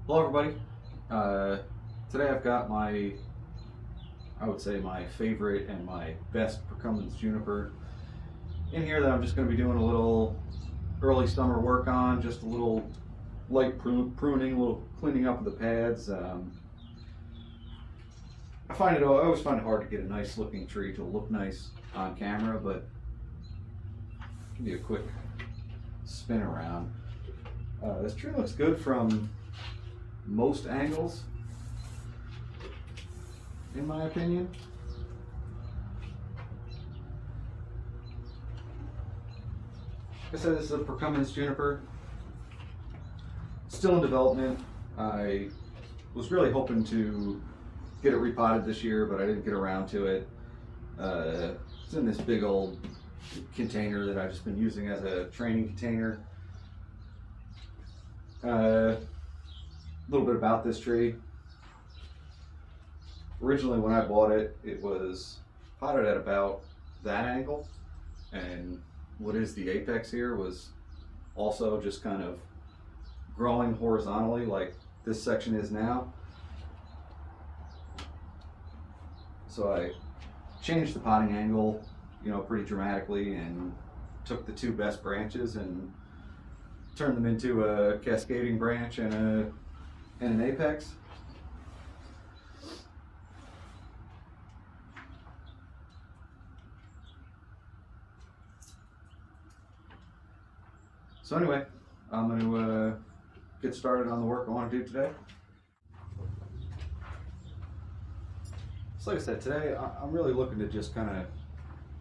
Hello everybody. Today I've got I would say my favorite and my best procumbens juniper in here that I'm just going to be doing a little early summer work on, just a little light pruning, a little cleaning up of the pads. I always find it hard to get a nice looking tree to look nice on camera, but give you a quick spin around. This tree looks good from most angles, in my opinion. Like I said, this is a procumbens juniper, still in development. I was really hoping to get it repotted this year, but I didn't get around to it. It's in this big old container that I've just been using as a training container. A little bit about this tree. Originally when I bought it, it was potted at about that angle, and what is the apex here was also just kind of growing horizontally like this section is now. So I changed the potting angle, pretty dramatically, and took the two best branches and turned them into a cascading branch and an apex. So anyway, I'm going to get started on the work I want to do today. So like I said, today I'm really looking to just kind of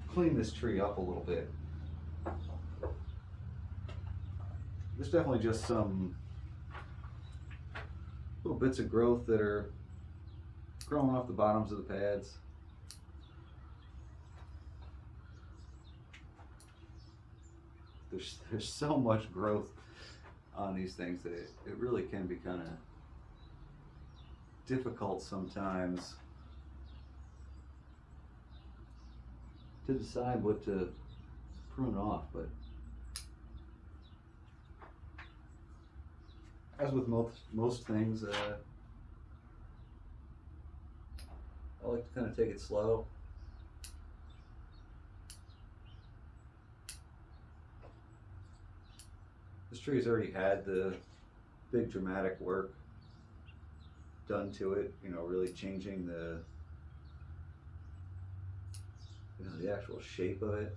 clean this tree up a little bit. There's definitely just some little bits of growth that are growing off the bottoms of the pads. There's so much growth on these things that it really can be kind of difficult sometimes to decide what to prune off, but as with most things, I like to kind of take it slow. This tree has already had the big dramatic work done to it, really changing the actual shape of it.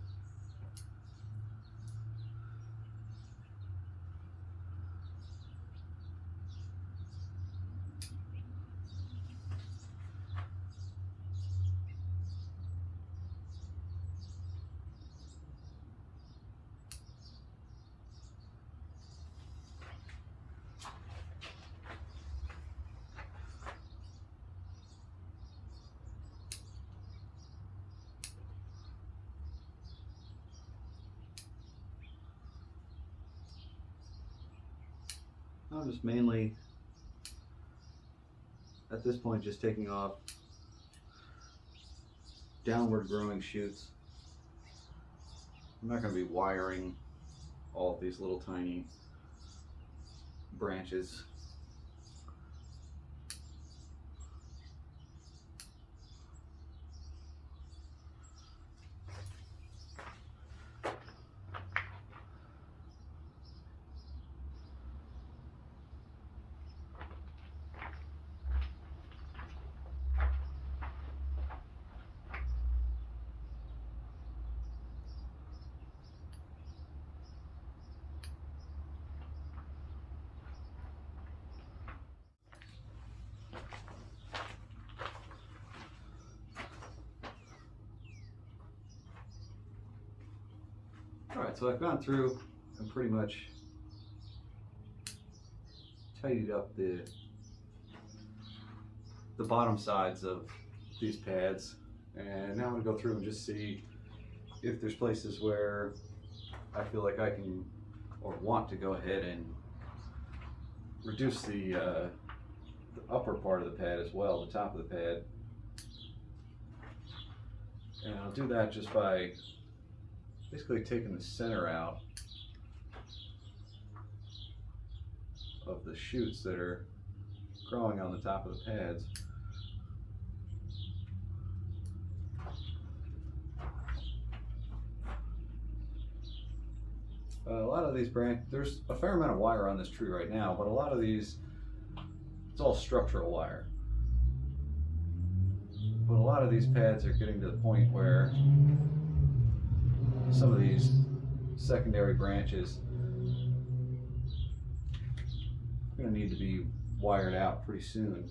I'm just mainly, at this point, just taking off downward growing shoots. I'm not going to be wiring all of these little tiny branches. Alright, so I've gone through and pretty much tidied up the bottom sides of these pads, and now I'm going to go through and just see if there's places where I feel like I can or want to go ahead and reduce the upper part of the pad as well, the top of the pad. And I'll do that just by basically taking the center out of the shoots that are growing on the top of the pads. A lot of these there's a fair amount of wire on this tree right now, but a lot of these, it's all structural wire. But a lot of these pads are getting to the point where some of these secondary branches are going to need to be wired out pretty soon.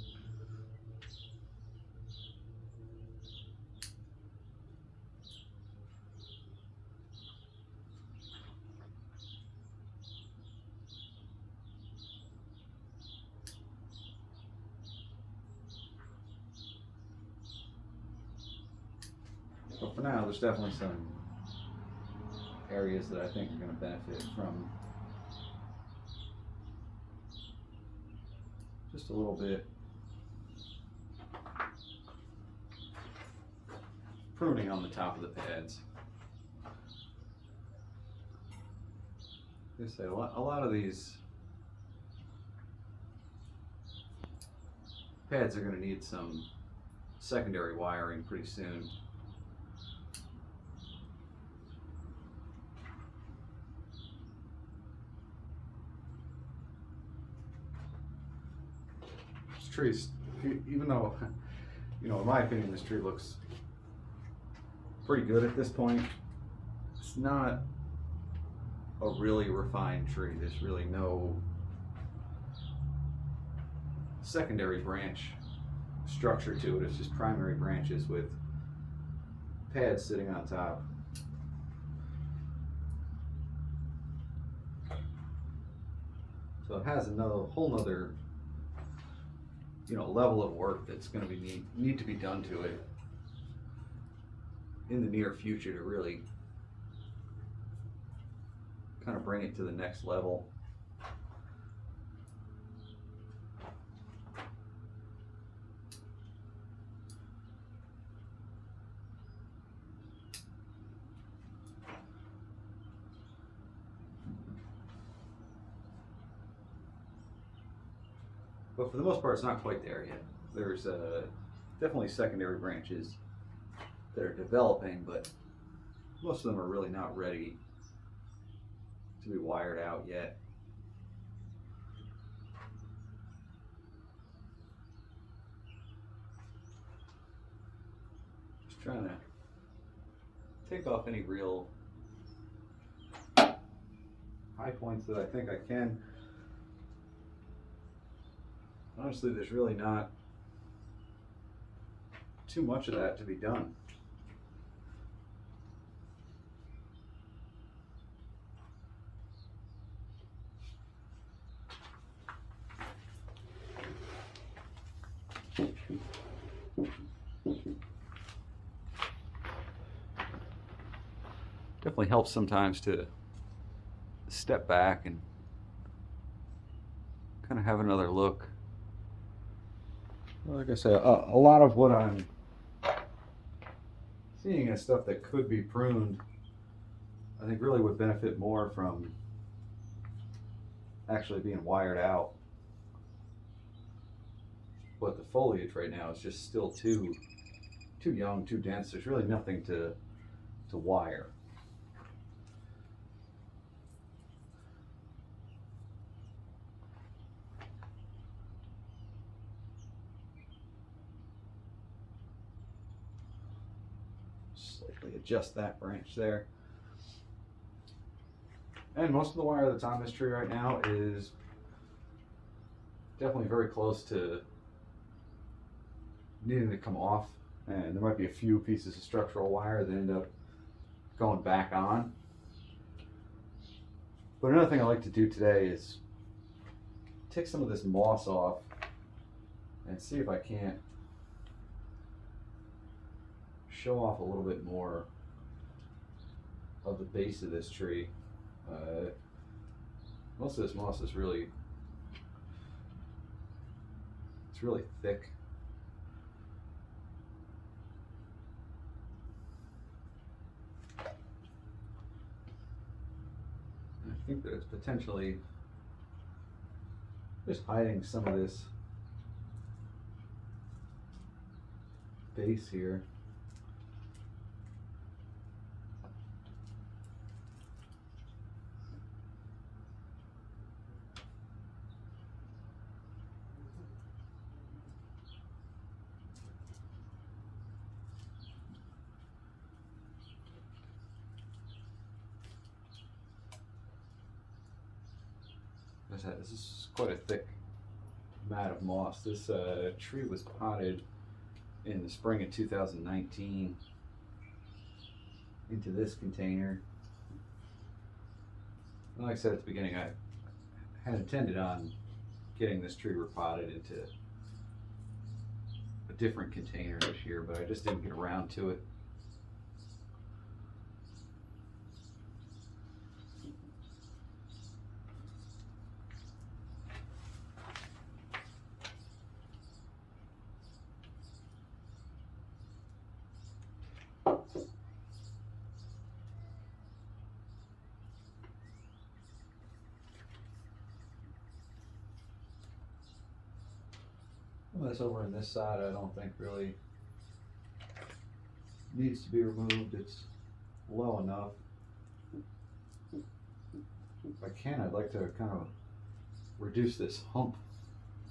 But for now, there's definitely some areas that I think are going to benefit from just a little bit pruning on the top of the pads. Like I say, a lot of these pads are going to need some secondary wiring pretty soon. This tree's, even though, you know, in my opinion, this tree looks pretty good at this point, it's not a really refined tree. There's really no secondary branch structure to it. It's just primary branches with pads sitting on top. So it has whole nother, you know, level of work that's going to be need to be done to it in the near future to really kind of bring it to the next level. But for the most part, it's not quite there yet. There's definitely secondary branches that are developing, but most of them are really not ready to be wired out yet. Just trying to take off any real high points that I think I can. Honestly, there's really not too much of that to be done. Definitely helps sometimes to step back and kind of have another look. Like I say, a lot of what I'm seeing as stuff that could be pruned, I think really would benefit more from actually being wired out. But the foliage right now is just still too young, too dense. There's really nothing to wire. Slightly adjust that branch there. And most of the wire that's on this tree right now is definitely very close to needing to come off, and there might be a few pieces of structural wire that end up going back on. But another thing I like to do today is take some of this moss off and see if I can't show off a little bit more of the base of this tree. Most of this moss is really, it's really thick. And I think that it's potentially just hiding some of this base here. This is quite a thick mat of moss. This tree was potted in the spring of 2019 into this container. And like I said at the beginning, I had intended on getting this tree repotted into a different container this year, but I just didn't get around to it. This over on this side, I don't think really needs to be removed. It's low enough. If I can, I'd like to kind of reduce this hump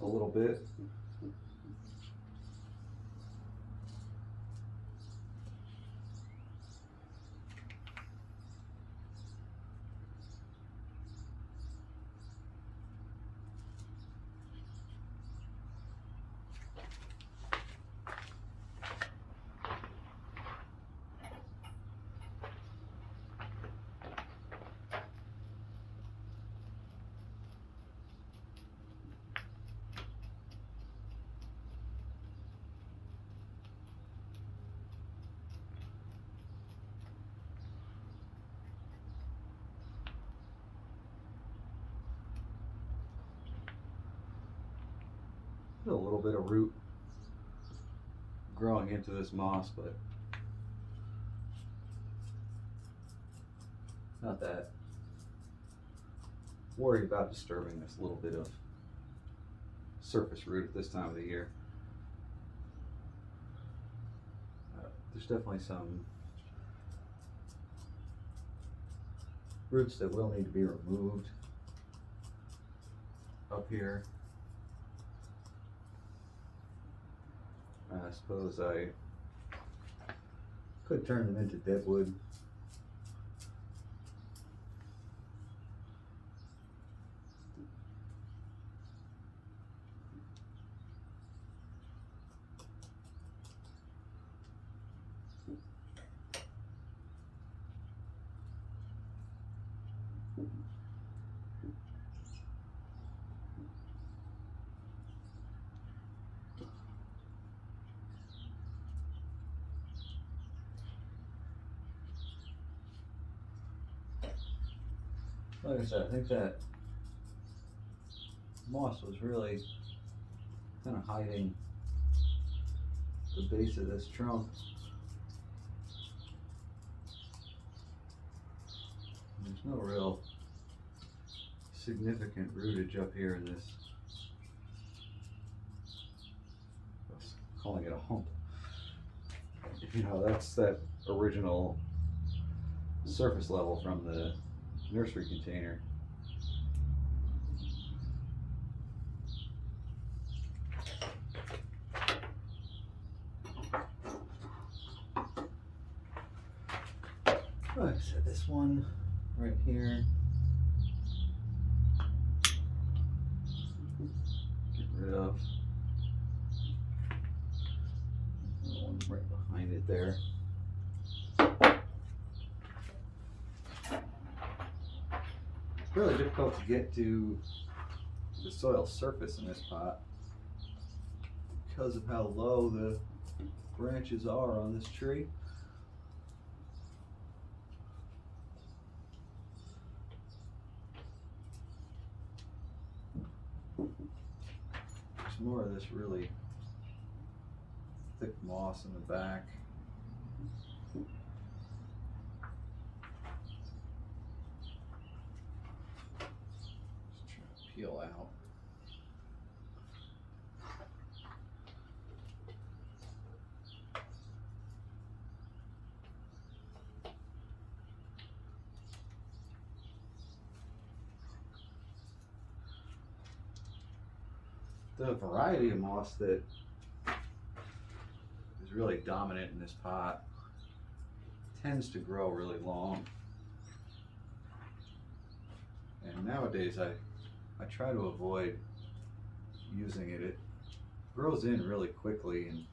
a little bit. A little bit of root growing into this moss, but not that worried about disturbing this little bit of surface root at this time of the year. There's definitely some roots that will need to be removed up here. I suppose I could turn them into deadwood. Like I said, I think that moss was really kind of hiding the base of this trunk. There's no real significant rootage up here in this. I was calling it a hump. You know, that's that original surface level from the nursery container. Like I said, this one right here, get rid of. The one right behind it there. It's really difficult to get to the soil surface in this pot because of how low the branches are on this tree. There's more of this really thick moss in the back. Just trying to peel out. The variety of moss that is really dominant in this pot tends to grow really long. And nowadays I try to avoid using it. It grows in really quickly and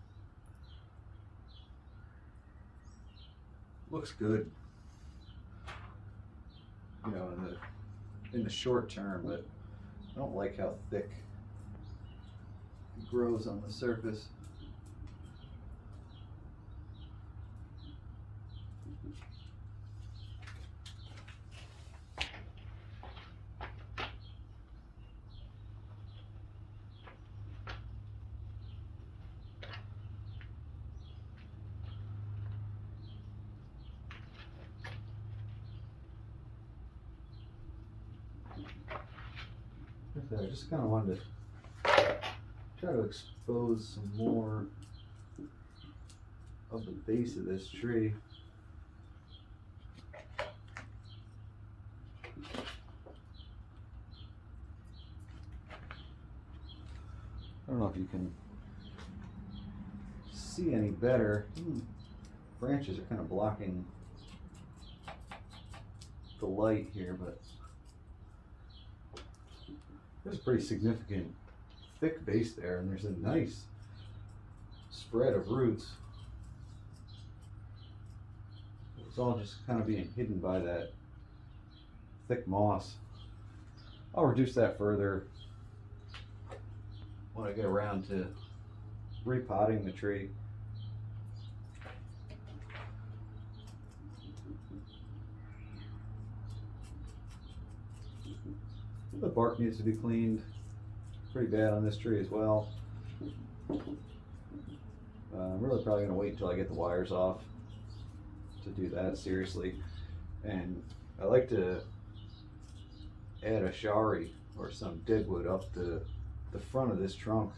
looks good, you know, in the short term, but I don't like how thick it grows on the surface. I just kind of wanted to try to expose some more of the base of this tree. I don't know if you can see any better. Branches are kind of blocking the light here, but there's a pretty significant thick base there, and there's a nice spread of roots. It's all just kind of being hidden by that thick moss. I'll reduce that further when I get around to repotting the tree. The bark needs to be cleaned pretty bad on this tree as well. I'm really probably going to wait until I get the wires off to do that seriously. And I like to add a shari or some deadwood up the front of this trunk.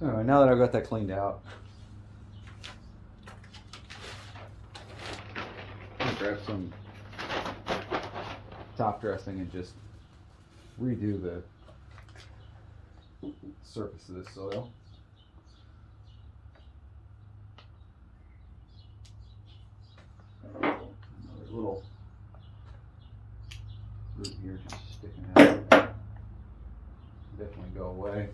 Alright, now that I've got that cleaned out, I'm going to grab some top dressing and just redo the surface of this soil. Another little root here just sticking out. Definitely go away.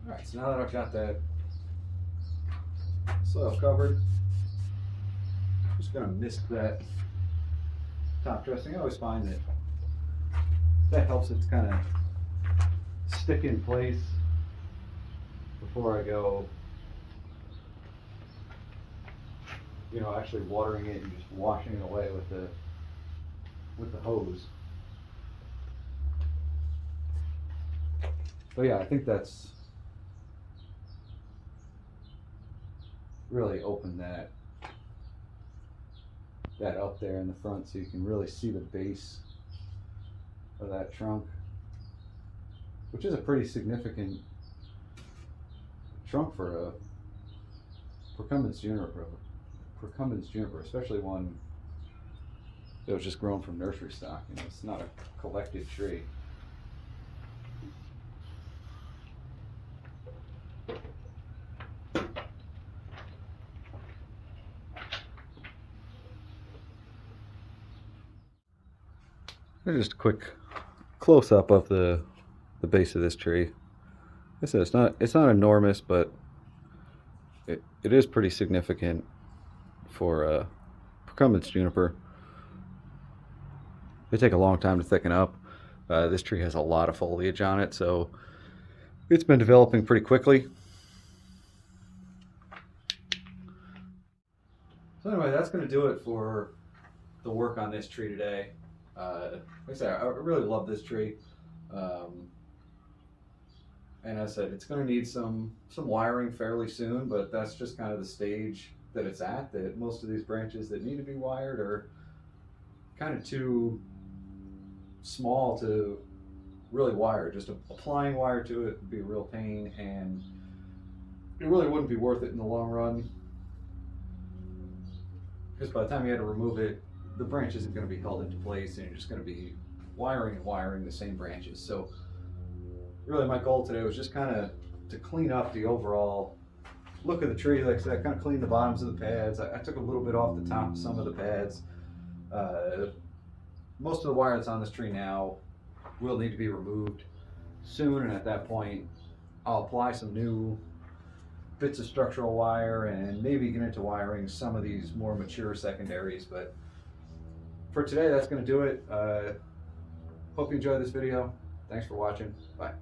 Alright, so now that I've got that soil covered, I'm just going to mist that top dressing. I always find that helps it to kind of stick in place before I go, you know, actually watering it and just washing it away with the hose. But yeah, I think that's really opened that up there in the front so you can really see the base of that trunk. which is a pretty significant trunk for a procumbens juniper, especially one that was just grown from nursery stock. You know, it's not a collected tree. Here's just a quick close-up of the base of this tree. Like I said, it's not enormous, but it is pretty significant for a procumbens juniper. They take a long time to thicken up. This tree has a lot of foliage on it, so it's been developing pretty quickly. So anyway, that's going to do it for the work on this tree today. Like I said, I really love this tree. And as I said, it's going to need some wiring fairly soon, but that's just kind of the stage that it's at, that most of these branches that need to be wired are kind of too small to really wire. Just applying wire to it would be a real pain, and it really wouldn't be worth it in the long run, because by the time you had to remove it, the branch isn't going to be held into place, and you're just going to be wiring and wiring the same branches. So really my goal today was just kind of to clean up the overall look of the tree. Like I said, I kind of cleaned the bottoms of the pads. I took a little bit off the top of some of the pads. Most of the wire that's on this tree now will need to be removed soon, and at that point I'll apply some new bits of structural wire and maybe get into wiring some of these more mature secondaries. But for today, that's going to do it. Hope you enjoyed this video. Thanks for watching. Bye.